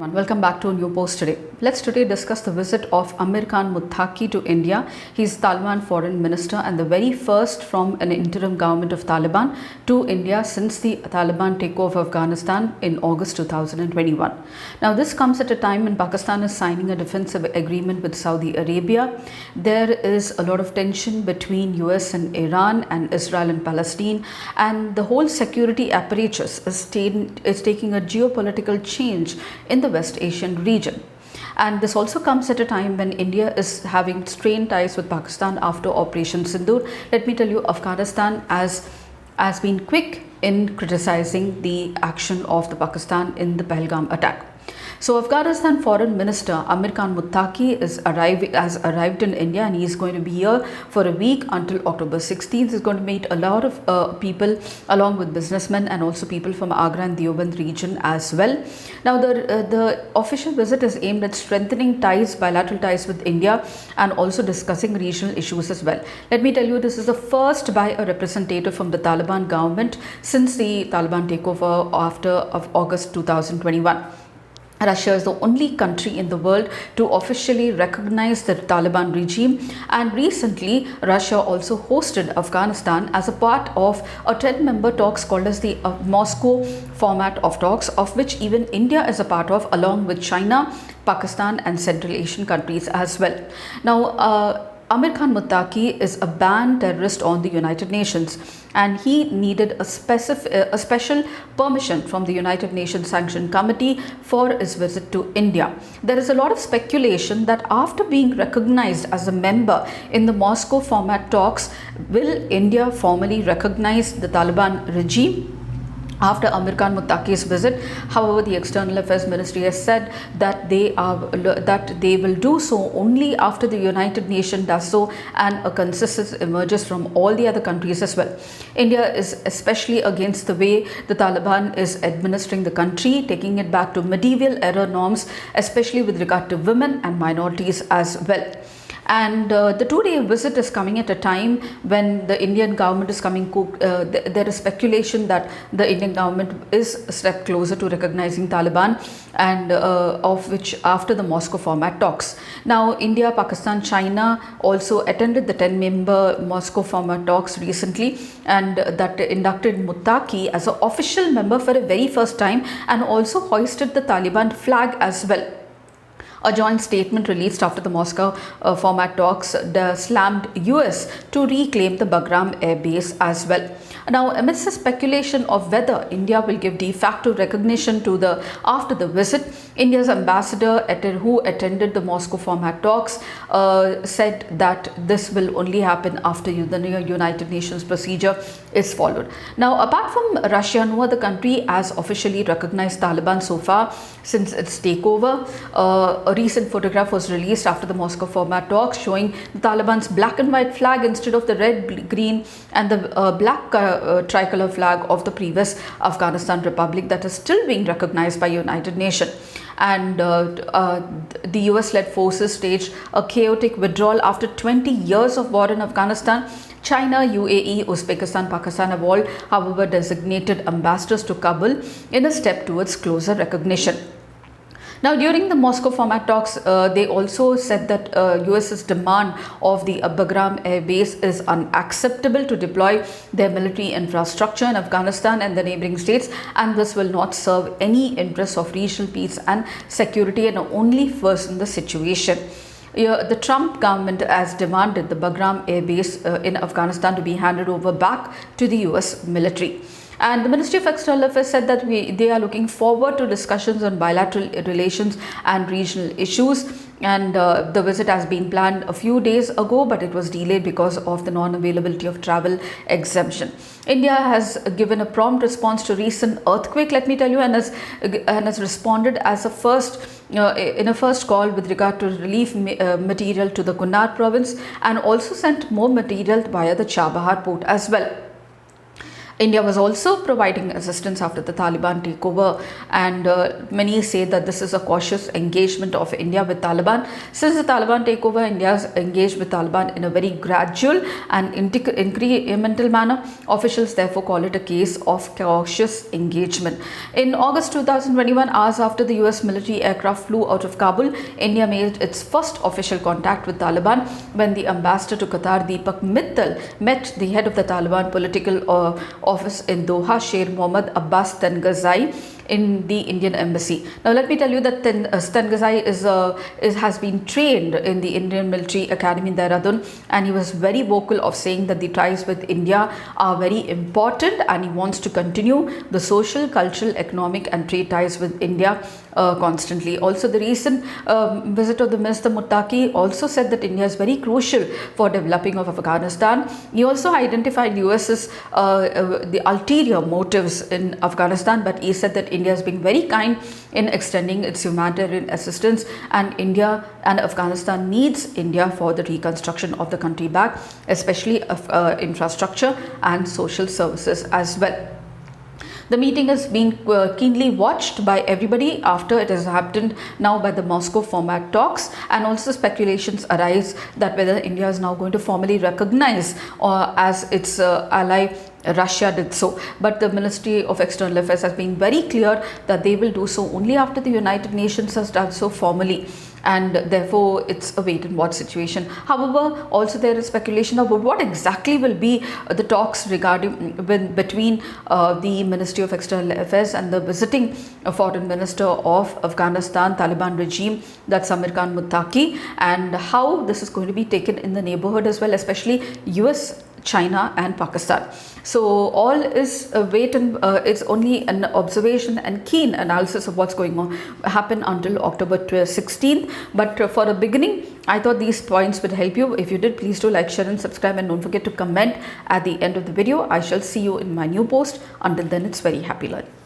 Welcome back to a new post today. Let's today discuss the visit of Amir Khan Muttaqi to India. He's Taliban foreign minister and the very first from an interim government of Taliban to India since the Taliban takeover of Afghanistan in August 2021. Now this comes at a time when Pakistan is signing a defensive agreement with Saudi Arabia. There is a lot of tension between US and Iran and Israel and Palestine, and the whole security apparatus is taking a geopolitical change in the West Asian region. And this also comes at a time when India is having strained ties with Pakistan after Operation Sindoor. Let me tell you, Afghanistan has been quick in criticizing the action of the Pakistan in the Pahalgam attack. So Afghanistan Foreign Minister Amir Khan Muttaqi has arrived in India, and he is going to be here for a week until October 16th. He's going to meet a lot of people along with businessmen and also people from Agra and Deoband region as well. Now the official visit is aimed at strengthening bilateral ties with India and also discussing regional issues as well. Let me tell you, this is the first by a representative from the Taliban government since the Taliban takeover of August 2021. Russia is the only country in the world to officially recognize the Taliban regime, and recently Russia also hosted Afghanistan as a part of a 10-member talks called as the Moscow format of talks, of which even India is a part of, along with China, Pakistan and Central Asian countries as well. Now Amir Khan Muttaqi is a banned terrorist on the United Nations, and he needed a special permission from the United Nations Sanction Committee for his visit to India. There is a lot of speculation that after being recognized as a member in the Moscow format talks, will India formally recognize the Taliban regime after Amir Khan Muttaqi's visit. However, the External Affairs Ministry has said that they will do so only after the United Nations does so and a consensus emerges from all the other countries as well. India is especially against the way the Taliban is administering the country, taking it back to medieval era norms, especially with regard to women and minorities as well. And the two-day visit is coming at a time when the Indian government is coming. There is speculation that the Indian government is a step closer to recognizing Taliban, and of which after the Moscow format talks. Now, India, Pakistan, China also attended the 10-member Moscow format talks recently, and that inducted Muttaqi as an official member for the very first time, and also hoisted the Taliban flag as well. A joint statement released after the Moscow format talks slammed US to reclaim the Bagram air base as well. Now, amidst the speculation of whether India will give de facto recognition to after the visit, India's ambassador who attended the Moscow format talks said that this will only happen after the United Nations procedure is followed. Now, apart from Russia, no other country has officially recognized Taliban so far since its takeover. A recent photograph was released after the Moscow format talks showing the Taliban's black and white flag instead of the red, green and the black tricolor flag of the previous Afghanistan Republic that is still being recognized by United Nations. And the US-led forces staged a chaotic withdrawal after 20 years of war in Afghanistan. China, UAE, Uzbekistan, Pakistan have all, however, designated ambassadors to Kabul in a step towards closer recognition. Now, during the Moscow format talks, they also said that US's demand of the Bagram air base is unacceptable to deploy their military infrastructure in Afghanistan and the neighboring states, and this will not serve any interests of regional peace and security and only worsen the situation. The Trump government has demanded the Bagram air base in Afghanistan to be handed over back to the US military. And the Ministry of External Affairs said that they are looking forward to discussions on bilateral relations and regional issues. And the visit has been planned a few days ago, but it was delayed because of the non-availability of travel exemption. India has given a prompt response to recent earthquake, let me tell you, and has responded as in a first call with regard to relief material to the Kunar province, and also sent more material via the Chabahar port as well. India was also providing assistance after the Taliban takeover, and many say that this is a cautious engagement of India with Taliban. Since the Taliban takeover, India has engaged with Taliban in a very gradual and incremental manner. Officials therefore call it a case of cautious engagement. In August 2021, hours after the US military aircraft flew out of Kabul, India made its first official contact with Taliban when the ambassador to Qatar, Deepak Mittal, met the head of the Taliban political office in Doha, Sher Mohammad Abbas Tengazai, in the Indian embassy. Now let me tell you that Tengazai has been trained in the Indian military academy in Dehradun, and he was very vocal of saying that the ties with India are very important, and he wants to continue the social, cultural, economic and trade ties with India constantly. Also, the recent visit of the Minister Muttaqi also said that India is very crucial for developing of Afghanistan. He also identified US's the ulterior motives in Afghanistan, but he said that India is being very kind in extending its humanitarian assistance, and India and Afghanistan needs India for the reconstruction of the country back, especially infrastructure and social services as well. The meeting is being keenly watched by everybody after it has happened now by the Moscow format talks, and also speculations arise that whether India is now going to formally recognize as its ally Russia did so. But the Ministry of External Affairs has been very clear that they will do so only after the United Nations has done so formally, and therefore it's a wait and watch situation. However, also there is speculation about what exactly will be the talks regarding between the Ministry of External Affairs and the visiting foreign minister of Afghanistan Taliban regime, that's Amir Khan Muttaqi, and how this is going to be taken in the neighborhood as well, especially US, China and Pakistan. So all is wait and it's only an observation and keen analysis of what's going on happen until October 16th. But for a beginning, I thought these points would help you. If you did, please do like, share and subscribe, and don't forget to comment at the end of the video. I shall see you in my new post. Until then, it's very happy learning.